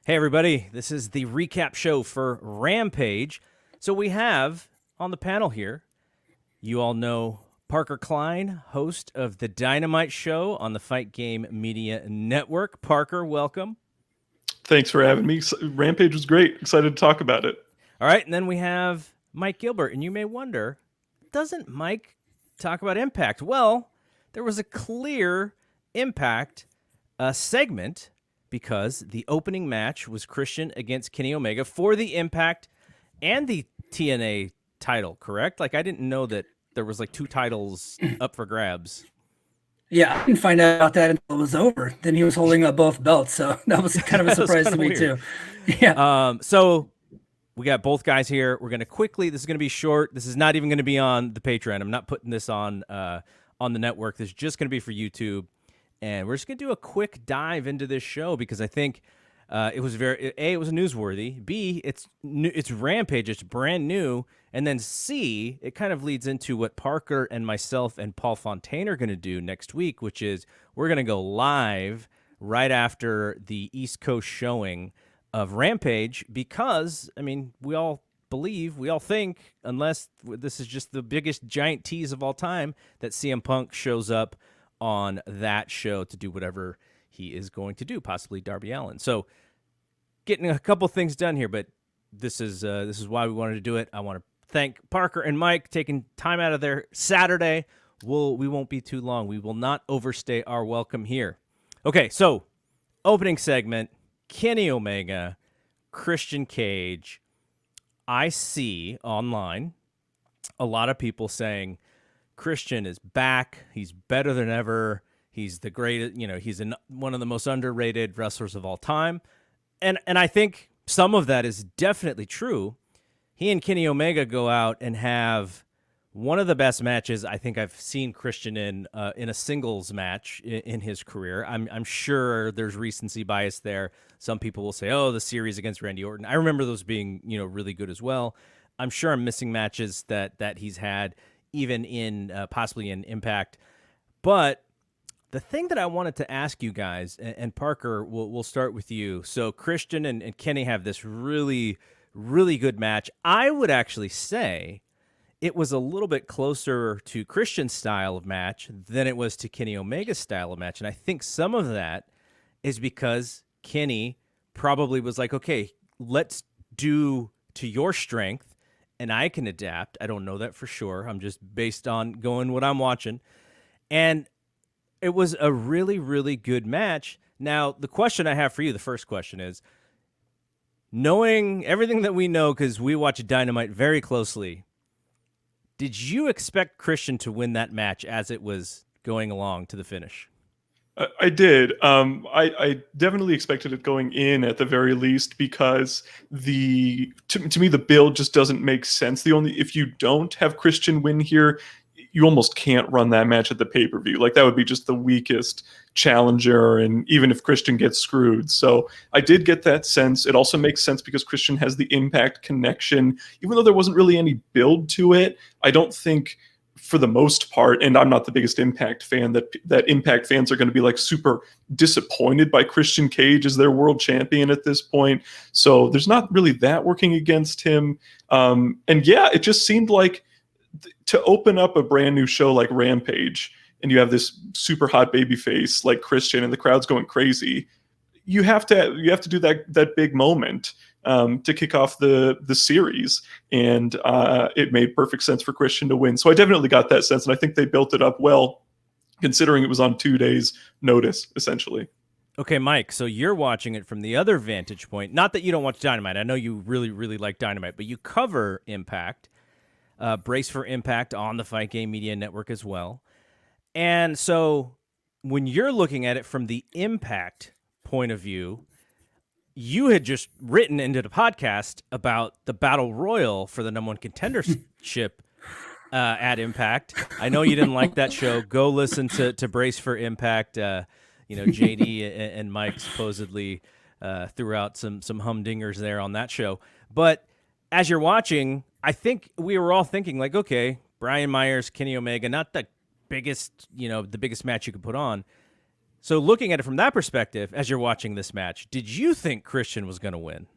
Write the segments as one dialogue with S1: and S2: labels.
S1: Hey, everybody. This is the recap show for Rampage. So we have on the panel here, you all know Parker Klyn, host of the Dynamite Show on the Fight Game Media Network. Parker, welcome.
S2: Thanks for having me. Rampage was great. Excited to talk about it.
S1: All right. And then we have Mike Gilbert. And you may wonder, doesn't Mike talk about Impact? Well, there was a clear Impact segment because the opening match was Christian against Kenny Omega for the Impact and the TNA title, correct? Like, I didn't know that there was like two titles up for grabs.
S3: Yeah, I didn't find out about that until it was over. Then he was holding up both belts, so that was kind of a surprise to me
S1: weird.
S3: too. Yeah.
S1: So we got both guys here. We're gonna quickly. This is gonna be short. This is not even gonna be on the Patreon. I'm not putting this on the network. This is just gonna be for YouTube, and we're just gonna do a quick dive into this show because I think it was it was newsworthy. B, it's Rampage. It's brand new. And then C, it kind of leads into what Parker and myself and Paul Fontaine are going to do next week, which is we're going to go live right after the East Coast showing of Rampage because, I mean, we all think, unless this is just the biggest giant tease of all time, that CM Punk shows up on that show to do whatever he is going to do, possibly Darby Allin. So getting a couple things done here, but this is why we wanted to do it. I want to thank Parker and Mike taking time out of their Saturday. We won't be too long. We will not overstay our welcome here. Okay, so opening segment, Kenny Omega, Christian Cage. I see online a lot of people saying Christian is back. He's better than ever. He's the greatest, he's one of the most underrated wrestlers of all time. And I think some of that is definitely true. He and Kenny Omega go out and have one of the best matches I think I've seen Christian in a singles match in his career. I'm sure there's recency bias there. Some people will say, "Oh, the series against Randy Orton." I remember those being really good as well. I'm sure I'm missing matches that he's had even in possibly in Impact. But the thing that I wanted to ask you guys, and Parker, we'll start with you. So Christian and Kenny have this really good match. I would actually say it was a little bit closer to Christian's style of match than it was to Kenny Omega's style of match. And I think some of that is because Kenny probably was like, okay, let's do to your strength and I can adapt. I don't know that for sure. I'm just based on going what I'm watching. And it was a really good match. Now, the question I have for you, the first question is, knowing everything that we know, because we watch Dynamite very closely, did you expect Christian to win that match as it was going along to the finish?
S2: I did. I definitely expected it going in at the very least because to me the build just doesn't make sense. If you don't have Christian win here, you almost can't run that match at the pay-per-view. Like that would be just the weakest challenger, and even if Christian gets screwed. So I did get that sense. It also makes sense because Christian has the Impact connection. Even though there wasn't really any build to it, I don't think for the most part, and I'm not the biggest Impact fan, that Impact fans are going to be like super disappointed by Christian Cage as their world champion at this point. So there's not really that working against him. And yeah, it just seemed like to open up a brand new show like Rampage and you have this super hot baby face like Christian and the crowd's going crazy, you have to do that big moment to kick off the series, and it made perfect sense for Christian to win. So I definitely got that sense, and I think they built it up well considering it was on 2 days notice essentially.
S1: Okay, Mike, so you're watching it from the other vantage point. Not that you don't watch Dynamite. I know you really like Dynamite, but you cover Impact. Brace for Impact on the Fight Game Media Network as well. And so when you're looking at it from the Impact point of view, you had just written into the podcast about the Battle Royal for the #1 contendership at Impact. I know you didn't like that show. Go listen to Brace for Impact. JD and Mike supposedly threw out some humdingers there on that show. But as you're watching, I think we were all thinking like, okay, Brian Myers, Kenny Omega, not the biggest match you could put on. So looking at it from that perspective, as you're watching this match, did you think Christian was going to win?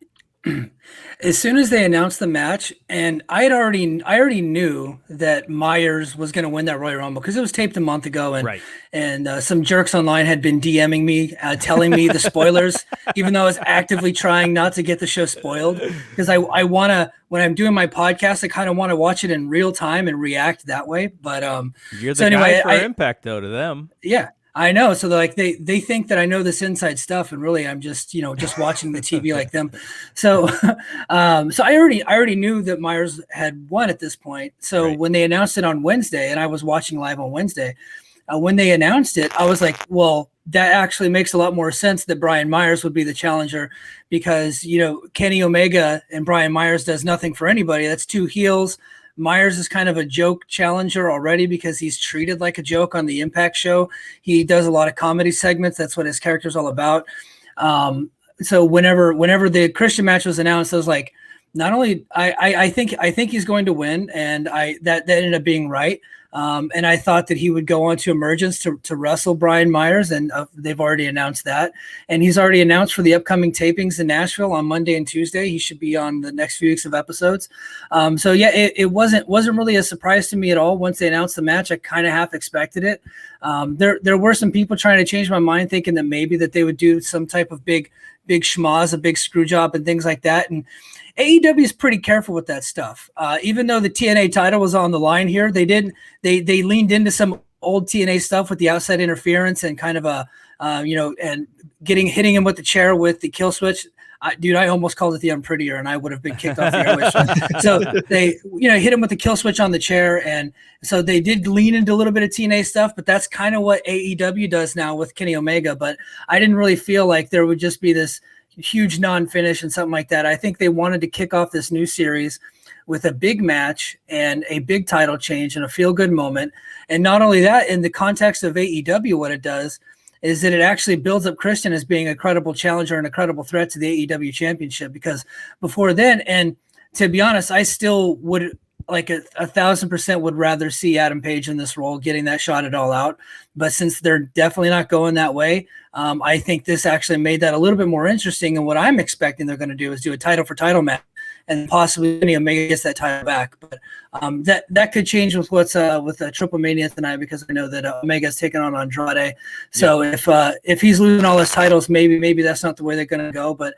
S3: As soon as they announced the match, and I already knew that Myers was going to win that Royal Rumble because it was taped a month ago, and
S1: Right.
S3: and some jerks online had been DMing me, telling me the spoilers, even though I was actively trying not to get the show spoiled because I want to, when I'm doing my podcast, I kind of want to watch it in real time and react that way. But
S1: You're the
S3: so anyway,
S1: guy for Impact, though, to them.
S3: yeah. I know. So like they think that I know this inside stuff, and really I'm just just watching the TV like them. So so I already knew that Myers had won at this point. So
S1: Right.
S3: when they announced it on Wednesday, and I was watching live on Wednesday, when they announced it, I was like, well, that actually makes a lot more sense that Brian Myers would be the challenger because Kenny Omega and Brian Myers does nothing for anybody. That's two heels. Myers is kind of a joke challenger already because he's treated like a joke on the Impact show. He does a lot of comedy segments. That's what his character's all about. So whenever the Christian match was announced, I was like, not only I think he's going to win, and that ended up being right. And I thought that he would go on to Emergence to wrestle Brian Myers, and they've already announced that. And he's already announced for the upcoming tapings in Nashville on Monday and Tuesday. He should be on the next few weeks of episodes. So yeah, it wasn't really a surprise to me at all. Once they announced the match, I kind of half expected it. There were some people trying to change my mind, thinking that maybe that they would do some type of big schmoz, a big screw job and things like that. And AEW is pretty careful with that stuff. Even though the TNA title was on the line here, they leaned into some old TNA stuff with the outside interference and kind of and hitting him with the chair with the kill switch. Dude, I almost called it the Unprettier, and I would have been kicked off the airwaves. So they, hit him with the kill switch on the chair, and so they did lean into a little bit of TNA stuff. But that's kind of what AEW does now with Kenny Omega. But I didn't really feel like there would just be this huge non-finish and something like that. I think they wanted to kick off this new series with a big match and a big title change and a feel-good moment. And not only that, in the context of AEW, what it does is that it actually builds up Christian as being a credible challenger and a credible threat to the AEW championship. Because before then, and to be honest, I still would like 1,000% would rather see Adam Page in this role, getting that shot at All Out. But since they're definitely not going that way, I think this actually made that a little bit more interesting. And what I'm expecting they're going to do is do a title for title match, and possibly Kenny Omega gets that title back. But that could change with what's with Triple Mania tonight, because I know that Omega's taking on Andrade. So if he's losing all his titles, maybe that's not the way they're going to go. But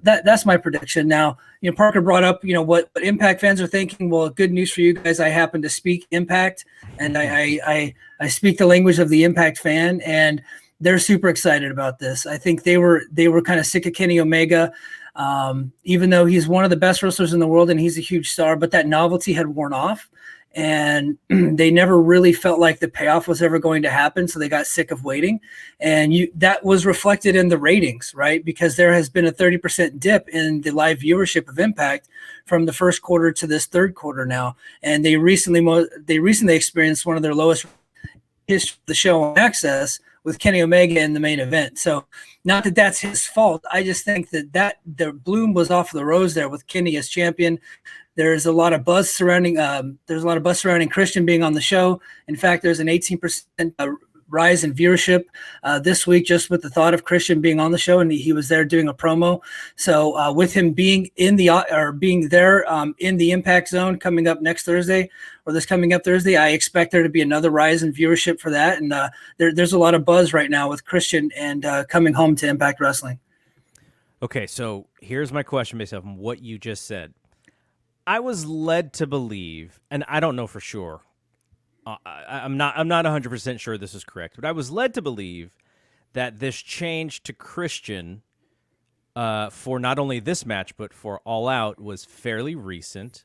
S3: that's my prediction. Now, Parker brought up, what Impact fans are thinking. Well, good news for you guys. I happen to speak Impact, and I speak the language of the Impact fan, and they're super excited about this. I think they were kind of sick of Kenny Omega, even though he's one of the best wrestlers in the world and he's a huge star, but that novelty had worn off, and they never really felt like the payoff was ever going to happen. So they got sick of waiting, and that was reflected in the ratings, right? Because there has been a 30% dip in the live viewership of Impact from the first quarter to this third quarter now. And they recently experienced one of their lowest history of the show on Access with Kenny Omega in the main event. So not that that's his fault. I just think that the bloom was off the rose there with Kenny as champion. There's a lot of buzz surrounding Christian being on the show. In fact, there's an 18% rise in viewership this week just with the thought of Christian being on the show, and he was there doing a promo. So with him being in the Impact Zone coming up next Thursday, or this coming up Thursday, I expect there to be another rise in viewership for that. And there's a lot of buzz right now with Christian and coming home to Impact Wrestling.
S1: Okay, so here's my question based off of what you just said. I was led to believe, and I don't know for sure, I'm not 100% sure this is correct, but I was led to believe that this change to Christian for not only this match but for All Out was fairly recent.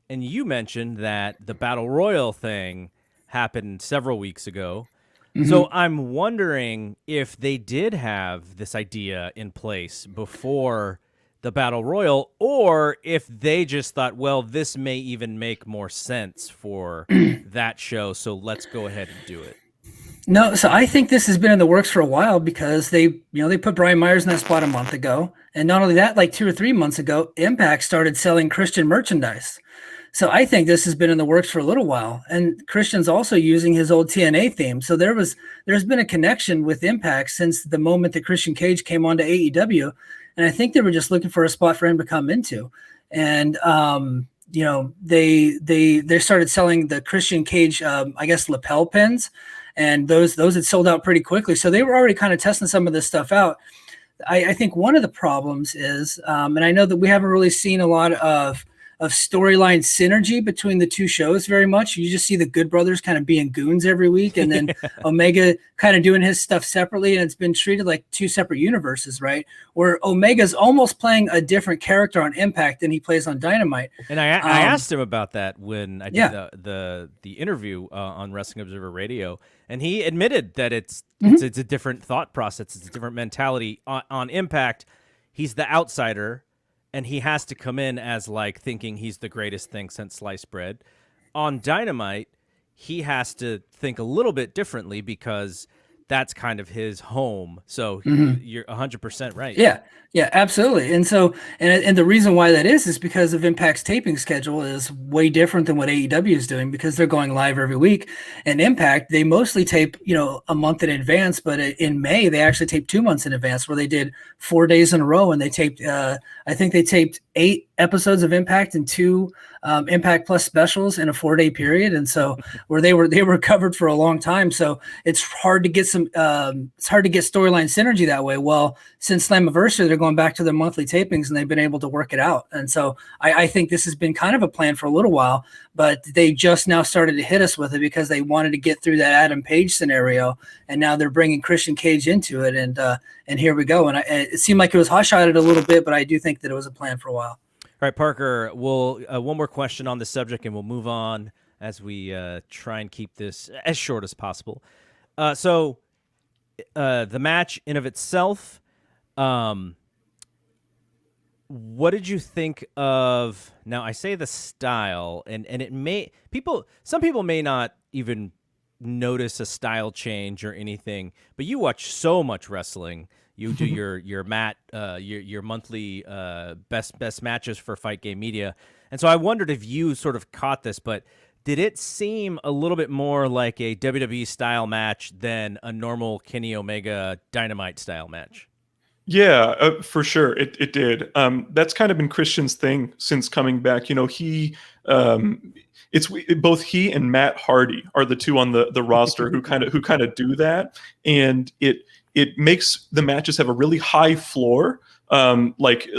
S1: And you mentioned that the Battle Royal thing happened several weeks ago. Mm-hmm. So I'm wondering if they did have this idea in place before the Battle Royal, or if they just thought, well, this may even make more sense for that show, so let's go ahead and do it.
S3: No, so I think this has been in the works for a while, because they put Brian Myers in that spot a month ago. And not only that, like 2 or 3 months ago, Impact started selling Christian merchandise. So I think this has been in the works for a little while, and Christian's also using his old TNA theme. So there's been a connection with Impact since the moment that Christian Cage came onto AEW, and I think they were just looking for a spot for him to come into. And they started selling the Christian Cage, I guess, lapel pins, and those had sold out pretty quickly. So they were already kind of testing some of this stuff out. I think one of the problems is, and I know that we haven't really seen a lot of storyline synergy between the two shows very much. You just see the Good Brothers kind of being goons every week, and then Omega kind of doing his stuff separately, and it's been treated like two separate universes, right? Where Omega's almost playing a different character on Impact than he plays on Dynamite.
S1: And I asked him about that when I did the interview on Wrestling Observer Radio, and he admitted that it's a different thought process, it's a different mentality. On Impact, he's the outsider, and he has to come in as like thinking he's the greatest thing since sliced bread. On Dynamite, he has to think a little bit differently because that's kind of his home. So you're 100% right.
S3: Yeah, absolutely. And so, and the reason why that is because of Impact's taping schedule is way different than what AEW is doing, because they're going live every week. And Impact, they mostly tape, a month in advance, but in May, they actually taped 2 months in advance, where they did 4 days in a row. And they taped, I think they taped 8 episodes of Impact and 2 Impact Plus specials in a 4-day period. And so where they were covered for a long time. So it's hard to get storyline synergy that way. Well, since Slammiversary, they're going back to their monthly tapings, and they've been able to work it out. And so I think this has been kind of a plan for a little while, but they just now started to hit us with it because they wanted to get through that Adam Page scenario. And now they're bringing Christian Cage into it. And here we go. And it seemed like it was hot-shotted a little bit, but I do think that it was a plan for a while.
S1: All right, Parker, we'll one more question on this subject, and we'll move on as we try and keep this as short as possible. So the match in of itself, what did you think of? Now, I say the style, and some people may not even notice a style change or anything, but you watch so much wrestling. You do your monthly best matches for Fight Game Media, and so I wondered if you sort of caught this, but did it seem a little bit more like a WWE style match than a normal Kenny Omega Dynamite style match?
S2: Yeah, for sure. It did. That's kind of been Christian's thing since coming back. It's both he and Matt Hardy are the two on the roster who kind of do that, and it makes the matches have a really high floor. Like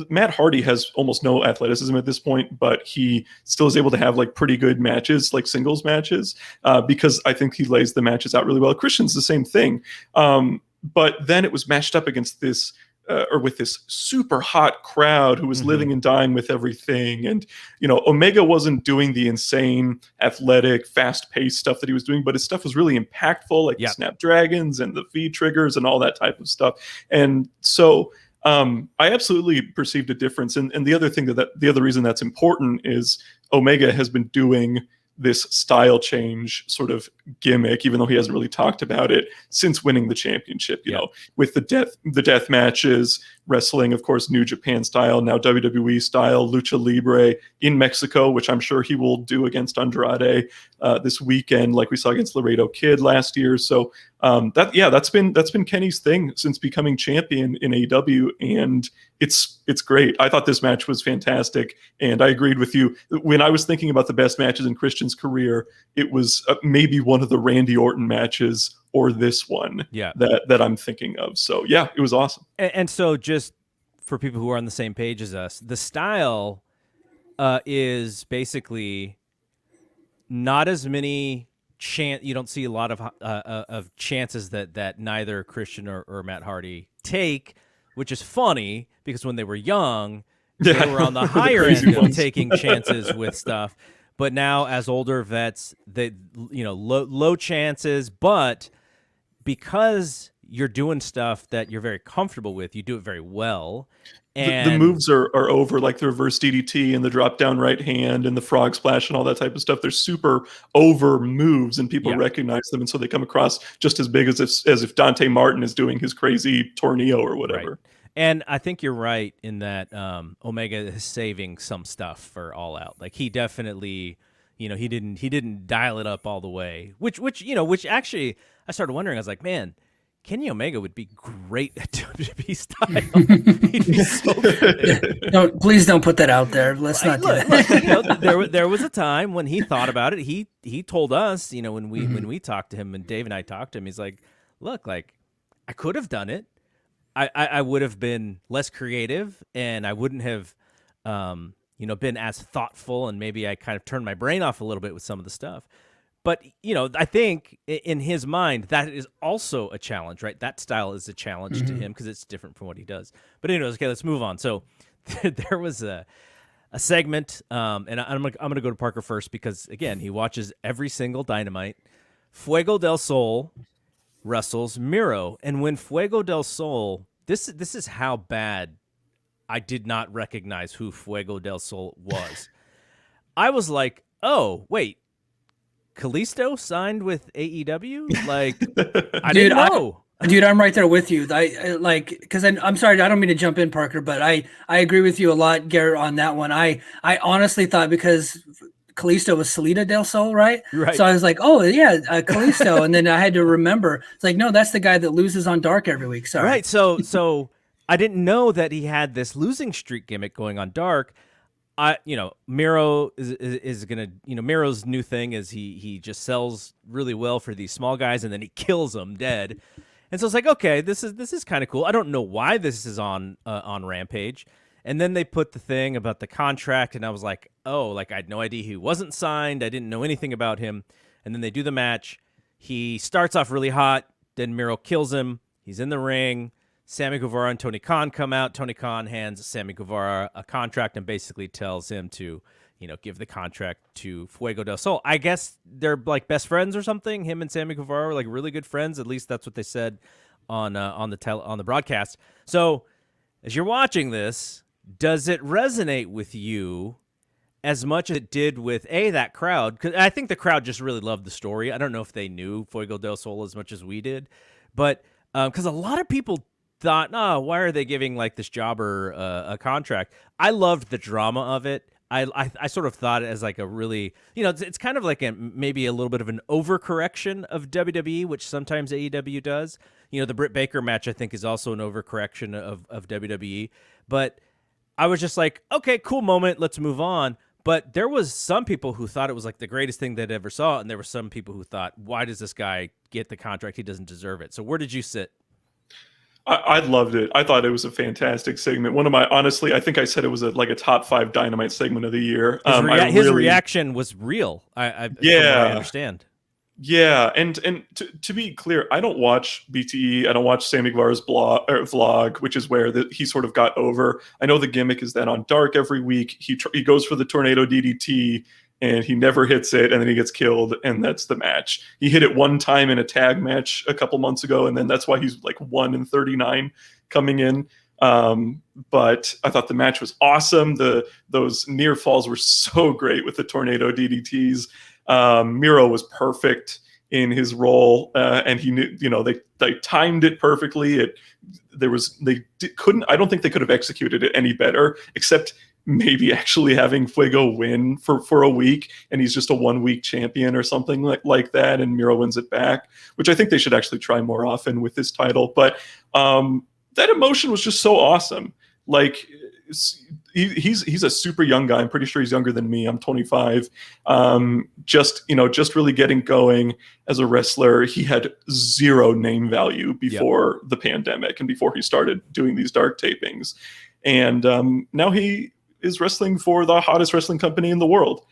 S2: Matt Hardy has almost no athleticism at this point, but he still is able to have like pretty good matches, like singles matches, because I think he lays the matches out really well. Christian's the same thing. But then it was matched up against this with this super hot crowd who was living and dying with everything. And, Omega wasn't doing the insane, athletic, fast-paced stuff that he was doing, but his stuff was really impactful, like the Snapdragons and the V-triggers and all that type of stuff. And so I absolutely perceived a difference. And the other thing the other reason that's important is Omega has been doing this style change sort of gimmick, even though he hasn't really talked about it since winning the championship, with the death matches, wrestling, of course, New Japan style, now WWE style, Lucha Libre in Mexico, which I'm sure he will do against Andrade this weekend, like we saw against Laredo Kid last year. So that's been Kenny's thing since becoming champion in AEW, and it's great. I thought this match was fantastic, and I agreed with you. When I was thinking about the best matches in Christian's career, it was maybe one of the Randy Orton matches or this one that I'm thinking of. So yeah, it was awesome.
S1: And so just for people who are on the same page as us, the style is basically not as many you don't see a lot of chances that neither Christian or Matt Hardy take, which is funny because when they were young, they were on the higher end of taking chances with stuff. But now as older vets, they low chances, but because you're doing stuff that you're very comfortable with, you do it very well. And
S2: the moves are over, like the reverse DDT and the drop down right hand and the frog splash and all that type of stuff. They're super over moves, and people recognize them, and so they come across just as big as if Dante Martin is doing his crazy tornado or whatever.
S1: Right. And I think you're right in that Omega is saving some stuff for All Out. Like he definitely, he didn't dial it up all the way. Which actually I started wondering. I was like, man, Kenny Omega would be great at WWE style. He'd be so good.
S3: Please don't put that out there. Let's not do that.
S1: Look, there was a time when he thought about it. He told us, when we talked to him, and Dave and I talked to him, he's like, look, like I could have done it. I would have been less creative, and I wouldn't have, been as thoughtful, and maybe I kind of turned my brain off a little bit with some of the stuff. But, I think in his mind, that is also a challenge, right? That style is a challenge to him because it's different from what he does. But anyways, okay, let's move on. So there was a segment, and I'm gonna go to Parker first because, again, he watches every single Dynamite. Fuego del Sol wrestles Miro, and when Fuego del Sol, this is how bad I did not recognize who Fuego del Sol was. I was like, oh wait, Kalisto signed with AEW? Like, I didn't know.
S3: Dude, I'm right there with you. Because I'm sorry, I don't mean to jump in, Parker, but I agree with you a lot, Garrett, on that one. I honestly thought because Kalisto was Salida del Sol, right?
S1: Right.
S3: So I was like, oh, yeah, Kalisto. And then I had to remember. It's like, no, that's the guy that loses on Dark every week. Sorry.
S1: Right. So I didn't know that he had this losing streak gimmick going on Dark. Miro is going to, Miro's new thing is he just sells really well for these small guys and then he kills them dead. And so it's like, okay, this is kind of cool. I don't know why this is on Rampage. And then they put the thing about the contract, and I was like, oh, like I had no idea he wasn't signed. I didn't know anything about him. And then they do the match. He starts off really hot. Then Miro kills him. He's in the ring. Sammy Guevara and Tony Khan come out. Tony Khan hands Sammy Guevara a contract and basically tells him to, give the contract to Fuego del Sol. I guess they're like best friends or something. Him and Sammy Guevara were like really good friends. At least that's what they said on the broadcast. So as you're watching this, does it resonate with you as much as it did with that crowd? Because I think the crowd just really loved the story. I don't know if they knew Fuego del Sol as much as we did, but because a lot of people thought, oh, why are they giving like this jobber a contract? I loved the drama of it. I sort of thought it as like a really, it's kind of like maybe a little bit of an overcorrection of WWE, which sometimes AEW does. The Britt Baker match I think is also an overcorrection of WWE, but I was just like, okay, cool moment. Let's move on. But there was some people who thought it was like the greatest thing they'd ever saw. And there were some people who thought, why does this guy get the contract? He doesn't deserve it. So where did you sit?
S2: I loved it. I thought it was a fantastic segment. Honestly, I think I said it was like a top 5 Dynamite segment of the year.
S1: His reaction was real. From what I understand.
S2: Yeah, and to be clear, I don't watch BTE. I don't watch Sammy Guevara's vlog, which is where he sort of got over. I know the gimmick is that on Dark every week he goes for the tornado DDT and he never hits it, and then he gets killed, and that's the match. He hit it one time in a tag match a couple months ago, and then that's why he's like 1-39 coming in. But I thought the match was awesome. Those near falls were so great with the tornado DDTs. Miro was perfect in his role, and he knew, they timed it perfectly. I don't think they could have executed it any better, except maybe actually having Fuego win for a week, and he's just a 1-week champion or something like that, and Miro wins it back, which I think they should actually try more often with this title. But that emotion was just so awesome. Like, he's a super young guy. I'm pretty sure he's younger than me. I'm 25. Just really getting going as a wrestler. He had 0 name value before the pandemic and before he started doing these Dark tapings. And now he is wrestling for the hottest wrestling company in the world,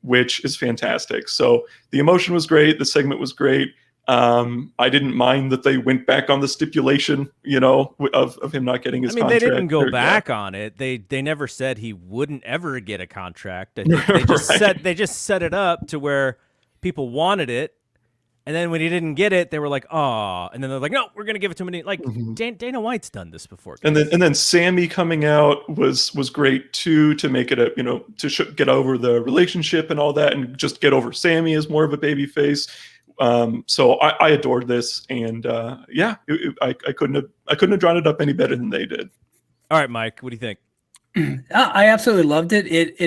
S2: which is fantastic. So the emotion was great. The segment was great. I didn't mind that they went back on the stipulation, of him not getting his contract.
S1: They didn't go back on it. They never said he wouldn't ever get a contract. They just set it up to where people wanted it. And then when he didn't get it, they were like, "Oh!" And then they're like, "No, we're gonna give it to him." Like Dana White's done this before.
S2: And then Sammy coming out was great too, to make it get over the relationship and all that, and just get over Sammy as more of a baby face. So I adored this, and I couldn't have drawn it up any better than they did.
S1: All right, Mike, what do you think?
S3: I absolutely loved it.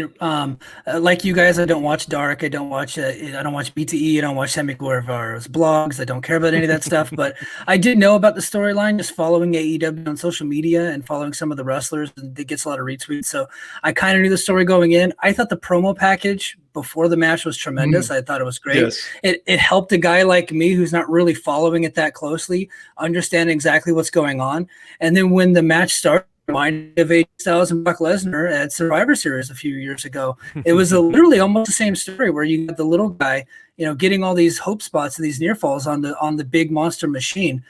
S3: Like you guys, I don't watch Dark. I don't watch BTE. I don't watch Sammy Guevara's blogs. I don't care about any of that stuff. But I did know about the storyline just following AEW on social media and following some of the wrestlers, and it gets a lot of retweets. So I kind of knew the story going in. I thought the promo package before the match was tremendous. I thought it was great. Yes. It helped a guy like me who's not really following it that closely understand exactly what's going on. And then when the match started, reminded of AJ Styles and Brock Lesnar at Survivor Series a few years ago. It was literally almost the same story where you got the little guy, getting all these hope spots and these near falls on the big monster machine.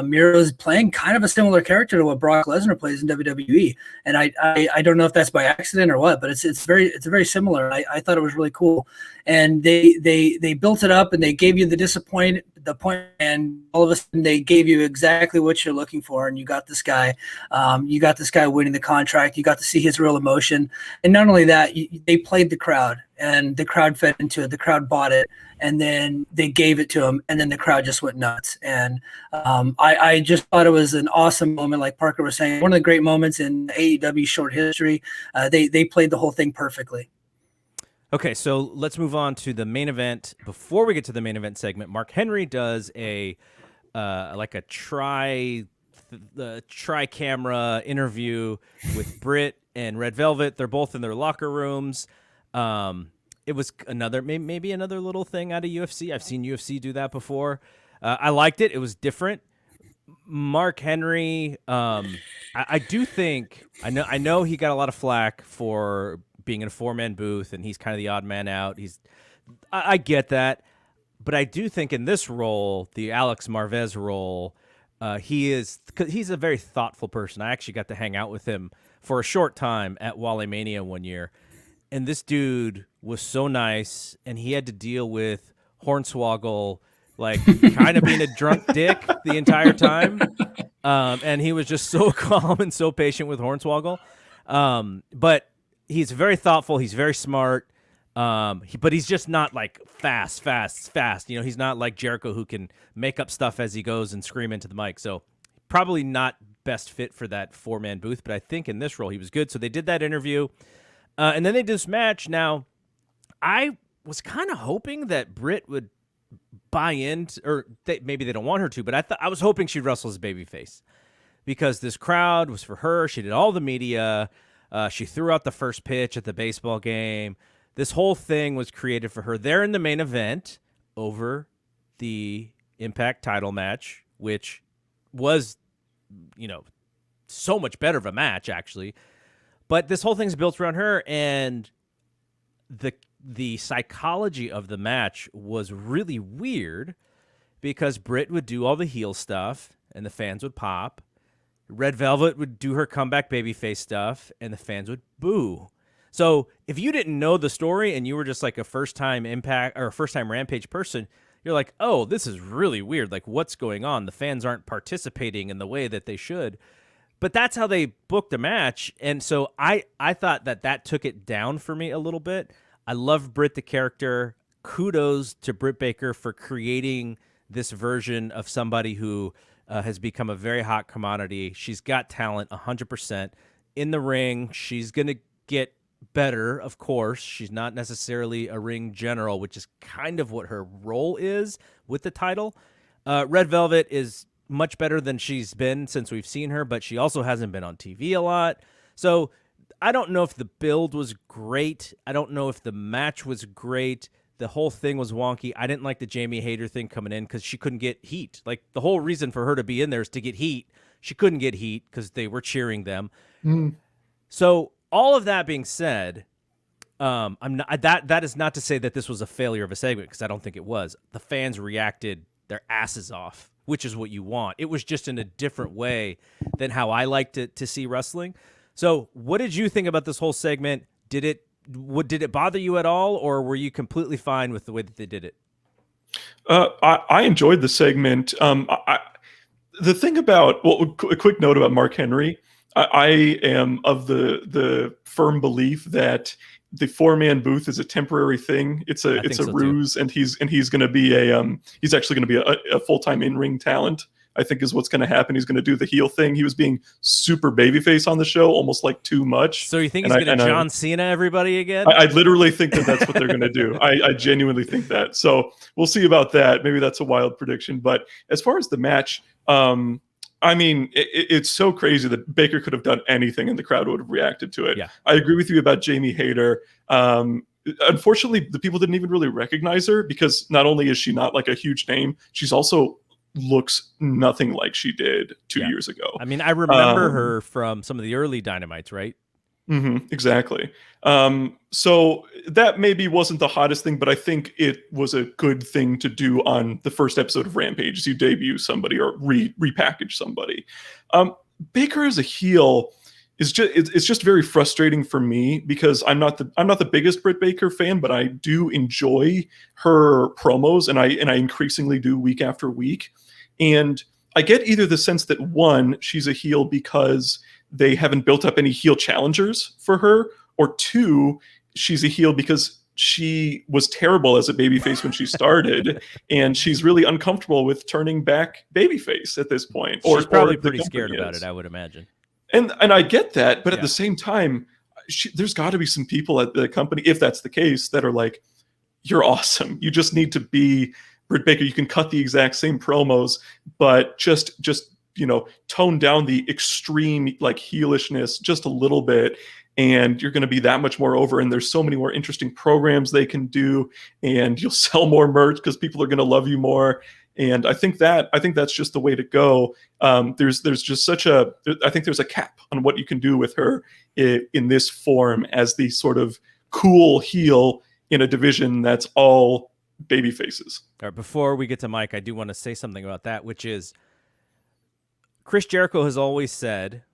S3: Miro's playing kind of a similar character to what Brock Lesnar plays in WWE, and I don't know if that's by accident or what, but it's very similar. I thought it was really cool, and they built it up and they gave you the point, and all of a sudden they gave you exactly what you're looking for, and you got this guy. You got this guy winning the contract. You got to see his real emotion, and not only that, they played the crowd, and the crowd fed into it. The crowd bought it, and then they gave it to him, and then the crowd just went nuts. And I just thought it was an awesome moment, like Parker was saying, one of the great moments in AEW short history. They played the whole thing perfectly.
S1: Okay, so let's move on to the main event. Before we get to the main event segment, Mark Henry does a tri-camera interview with Britt and Red Velvet. They're both in their locker rooms. It was maybe another little thing out of UFC. I've seen UFC do that before. I liked it. It was different. Mark Henry, I do think I know he got a lot of flack for being in a 4-man booth, and he's kind of the odd man out. I get that, but I do think in this role, the Alex Marvez role, he's a very thoughtful person. I actually got to hang out with him for a short time at Wale Mania one year, and this dude was so nice, and he had to deal with Hornswoggle kind of being a drunk dick the entire time, and he was just so calm and so patient with Hornswoggle. But he's very thoughtful. He's very smart. But he's just not fast. He's not like Jericho, who can make up stuff as he goes and scream into the mic. So probably not best fit for that 4-man booth. But I think in this role he was good. So they did that interview, and then they did this match. Now, I was kind of hoping that Britt would buy in, or maybe they don't want her to, but I was hoping she'd wrestle as a babyface, because this crowd was for her. She did all the media. She threw out the first pitch at the baseball game. This whole thing was created for her. They're in the main event over the Impact title match, which was, so much better of a match, actually. But this whole thing's built around her, and the psychology of the match was really weird, because Britt would do all the heel stuff, and the fans would pop. Red Velvet would do her comeback babyface stuff, and the fans would boo. So if you didn't know the story and you were just like a first-time Impact or a first-time Rampage person, you're like, oh, this is really weird. What's going on? The fans aren't participating in the way that they should. But that's how they booked the match, and so I thought that took it down for me a little bit. I love Britt, the character. Kudos to Britt Baker for creating this version of somebody who has become a very hot commodity. She's got talent, 100%. In the ring, she's going to get better, of course. She's not necessarily a ring general, which is kind of what her role is with the title. Red Velvet is much better than she's been since we've seen her, but she also hasn't been on TV a lot. So I don't know if the build was great. I don't know if the match was great. The whole thing was wonky. I didn't like the Jamie Hayter thing coming in because she couldn't get heat. The whole reason for her to be in there is to get heat. She couldn't get heat because they were cheering them. So all of that being said, that is not to say that this was a failure of a segment, because I don't think it was. The fans reacted their asses off, which is what you want. It was just in a different way than how I like to see wrestling. So what did you think about this whole segment? Did it bother you at all, or were you completely fine with the way that they did it?
S2: I enjoyed the segment. The thing about, a quick note about Mark Henry. I am of the firm belief that the 4-man booth is a temporary thing. It's a ruse, and he's going to be he's actually going to be a full-time in-ring talent, I think, is what's going to happen. He's going to do the heel thing. He was being super babyface on the show, almost like too much.
S1: So you think he's going to John Cena everybody again?
S2: I literally think that's what they're going to do. I genuinely think that. So we'll see about that. Maybe that's a wild prediction. But as far as the match, I mean, it's so crazy that Baker could have done anything and the crowd would have reacted to it.
S1: Yeah.
S2: I agree with you about Jamie Hayter. Unfortunately, the people didn't even really recognize her, because not only is she not like a huge name, she's also looks nothing like she did 2 years ago.
S1: I mean, I remember her from some of the early Dynamites, right?
S2: Exactly. So that maybe wasn't the hottest thing, but I think it was a good thing to do on the first episode of Rampage, is you debut somebody or repackage somebody. Baker as a heel is just very frustrating for me, because I'm not the biggest Britt Baker fan, but I do enjoy her promos, and I increasingly do week after week. And I get either the sense that, one, she's a heel because they haven't built up any heel challengers for her, or two, she's a heel because she was terrible as a babyface when she started, and she's really uncomfortable with turning back babyface at this point.
S1: She's probably pretty scared about it, I would imagine.
S2: And I get that, but at the same time, there's got to be some people at the company, if that's the case, that are like, you're awesome. You just need to be Britt Baker. You can cut the exact same promos, but just tone down the extreme like heelishness just a little bit, and you're going to be that much more over. And there's so many more interesting programs they can do, and you'll sell more merch because people are going to love you more. And I think that's just the way to go. There's just I think there's a cap on what you can do with her in this form as the sort of cool heel in a division that's all baby faces.
S1: All right, before we get to Mike, I do want to say something about that, which is Chris Jericho has always said,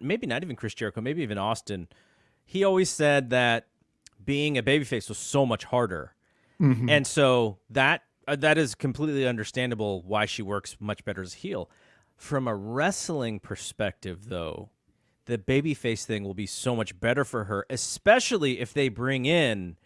S1: maybe not even Chris Jericho, maybe even Austin, he always said that being a babyface was so much harder. Mm-hmm. And so that is completely understandable why she works much better as a heel. From a wrestling perspective, though, the babyface thing will be so much better for her, especially if they bring in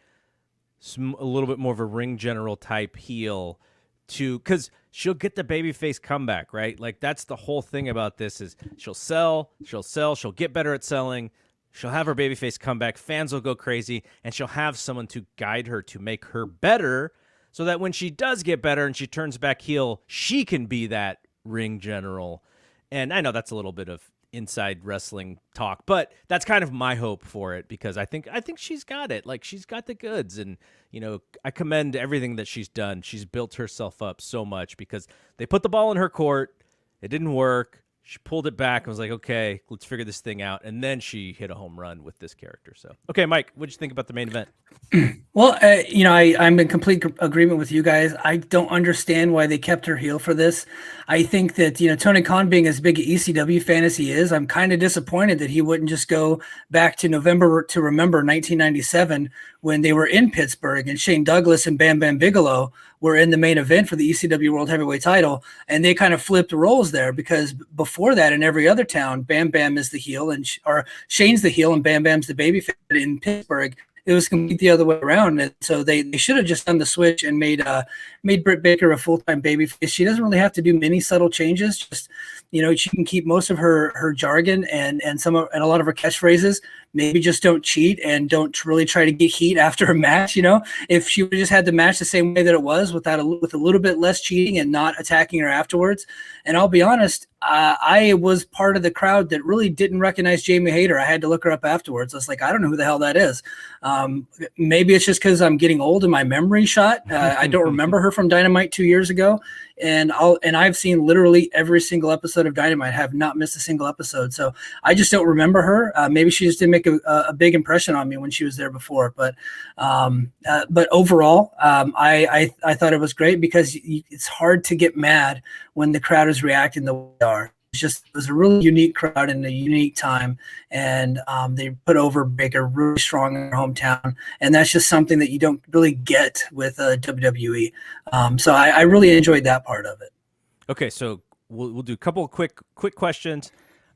S1: a little bit more of a ring general type heel, because she'll get the babyface comeback, right? Like, that's the whole thing about this is she'll sell, she'll get better at selling, she'll have her babyface comeback, fans will go crazy, and she'll have someone to guide her to make her better, so that when she does get better and she turns back heel, she can be that ring general. And I know that's a little bit of inside wrestling talk, but that's kind of my hope for it, because I think she's got it. Like, she's got the goods, and I commend everything that she's done. She's built herself up so much, because they put the ball in her court, it didn't work. She pulled it back and was like, okay, let's figure this thing out. And then she hit a home run with this character. So, okay, Mike, what'd you think about the main event?
S3: Well, I'm in complete agreement with you guys. I don't understand why they kept her heel for this. I think that, Tony Khan, being as big an ECW fan as he is, I'm kind of disappointed that he wouldn't just go back to November to Remember 1997, when they were in Pittsburgh and Shane Douglas and Bam Bam Bigelow were in the main event for the ECW World Heavyweight title. And they kind of flipped roles there, because before that, in every other town, Bam Bam is the heel or Shane's the heel and Bam Bam's the babyface. In Pittsburgh, it was completely the other way around. And so they should have just done the switch and made Britt Baker a full-time babyface. She doesn't really have to do many subtle changes. Just, she can keep most of her jargon and a lot of her catchphrases. Maybe just don't cheat and don't really try to get heat after a match. If she would just had the match the same way that it was, with a little bit less cheating and not attacking her afterwards. And I'll be honest, I was part of the crowd that really didn't recognize Jamie Hayter. I had to look her up afterwards. I was like, I don't know who the hell that is. Maybe it's just because I'm getting old and my memory shot. I don't remember her from Dynamite 2 years ago. And I've seen literally every single episode of Dynamite, have not missed a single episode. So I just don't remember her. Maybe she just didn't make a big impression on me when she was there before. But overall, I thought it was great, because it's hard to get mad when the crowd is reacting the way they are. It was a really unique crowd in a unique time, and they put over Baker really strong in their hometown, and that's just something that you don't really get with WWE. So I really enjoyed that part of it.
S1: Okay, so we'll do a couple of quick questions.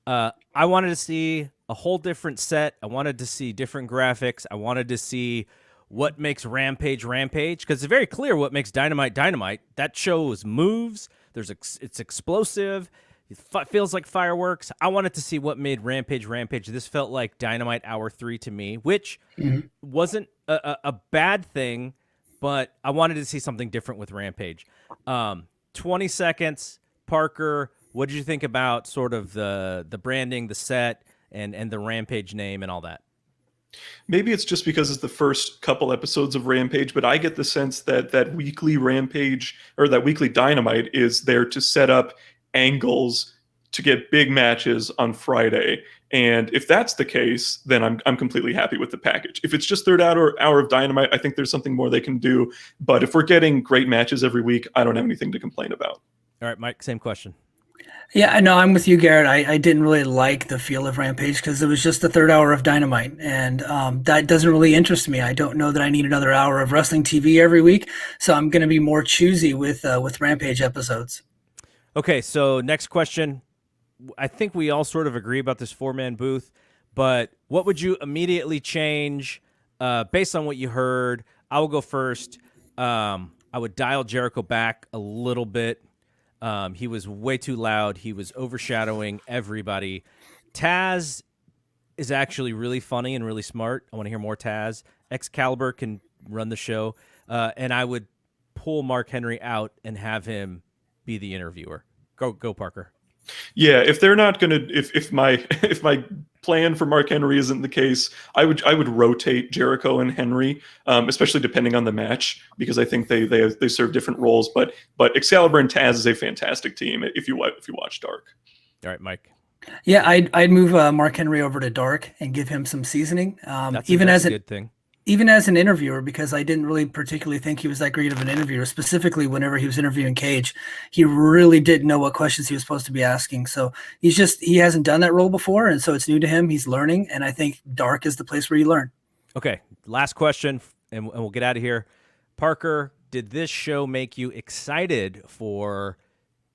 S1: I wanted to see a whole different set. I wanted to see different graphics. I wanted to see what makes Rampage Rampage, because it's very clear what makes Dynamite Dynamite. That shows moves. It's explosive. It feels like fireworks. I wanted to see what made Rampage Rampage. This felt like Dynamite Hour 3 to me, which wasn't a bad thing, but I wanted to see something different with Rampage. 20 seconds, Parker, what did you think about sort of the branding, the set, and the Rampage name and all that?
S2: Maybe it's just because it's the first couple episodes of Rampage, but I get the sense that that weekly Rampage or that weekly Dynamite is there to set up angles to get big matches on Friday. And if that's the case, then I'm completely happy with the package. If it's just third hour of Dynamite, I think there's something more they can do. But if we're getting great matches every week, I don't have anything to complain about.
S1: All right, Mike, same question.
S3: Yeah, I know. I'm with you, Garrett. I didn't really like the feel of Rampage because it was just the third hour of Dynamite, and that doesn't really interest me. I don't know that I need another hour of wrestling TV every week, so I'm going to be more choosy with Rampage episodes.
S1: Okay, so next question. I think we all sort of agree about this 4-man booth, but what would you immediately change based on what you heard? I will go first. I would dial Jericho back a little bit. He was way too loud. He was overshadowing everybody. Taz is actually really funny and really smart. I want to hear more Taz. Excalibur can run the show. And I would pull Mark Henry out and have him be the interviewer. Go, Parker.
S2: Yeah, if they're not gonna, if my plan for Mark Henry isn't the case, I would rotate Jericho and Henry, especially depending on the match, because I think they serve different roles. But Excalibur and Taz is a fantastic team if you watch Dark.
S1: All right, Mike.
S3: Yeah, I'd move Mark Henry over to Dark and give him some seasoning.
S1: That's a good thing.
S3: Even as an interviewer, because I didn't really particularly think he was that great of an interviewer, specifically whenever he was interviewing Cage, he really didn't know what questions he was supposed to be asking. So he hasn't done that role before, and so it's new to him. He's learning, and I think Dark is the place where you learn.
S1: Okay, last question, and we'll get out of here. Parker, did this show make you excited for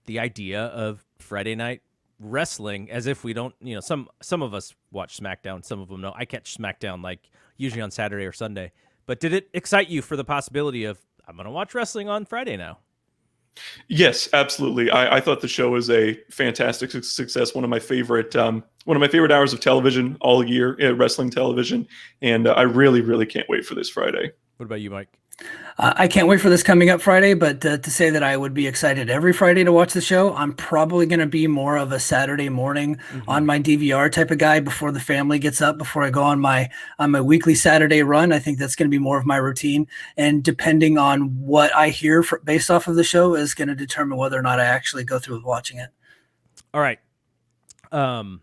S1: the idea of Friday night wrestling? As if we don't, some of us watch SmackDown, some of them know. I catch SmackDown like usually on Saturday or Sunday. But did it excite you for the possibility of, I'm going to watch wrestling on Friday now?
S2: Yes, absolutely. I thought the show was a fantastic success. One of my favorite hours of television all year, wrestling television. And I really, really can't wait for this Friday.
S1: What about you, Mike?
S3: I can't wait for this coming up Friday, but to say that I would be excited every Friday to watch the show, I'm probably going to be more of a Saturday morning on my DVR type of guy before the family gets up, before I go on my weekly Saturday run. I think that's going to be more of my routine. And depending on what I hear based off of the show is going to determine whether or not I actually go through with watching it.
S1: All right. I'm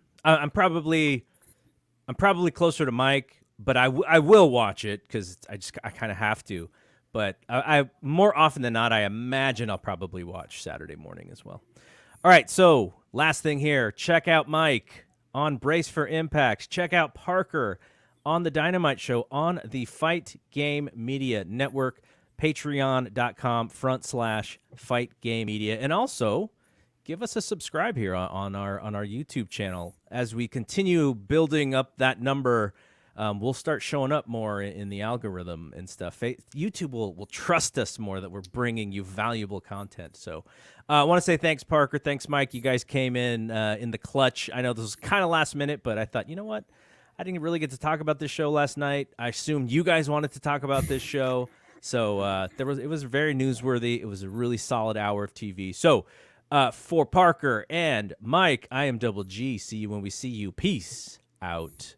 S1: probably closer to Mike, but I will watch it because I kind of have to. But I more often than not, I imagine I'll probably watch Saturday morning as well. All right, so last thing here. Check out Mike on Brace for Impact. Check out Parker on the Dynamite Show on the Fight Game Media Network, patreon.com/Fight Game Media. And also, give us a subscribe here on our YouTube channel. As we continue building up that number, we'll start showing up more in the algorithm and stuff. YouTube will trust us more that we're bringing you valuable content. So I want to say thanks, Parker. Thanks, Mike. You guys came in the clutch. I know this was kind of last minute, but I thought, you know what? I didn't really get to talk about this show last night. I assumed you guys wanted to talk about this show. So it was very newsworthy. It was a really solid hour of TV. So for Parker and Mike, I am Double G. See you when we see you. Peace out.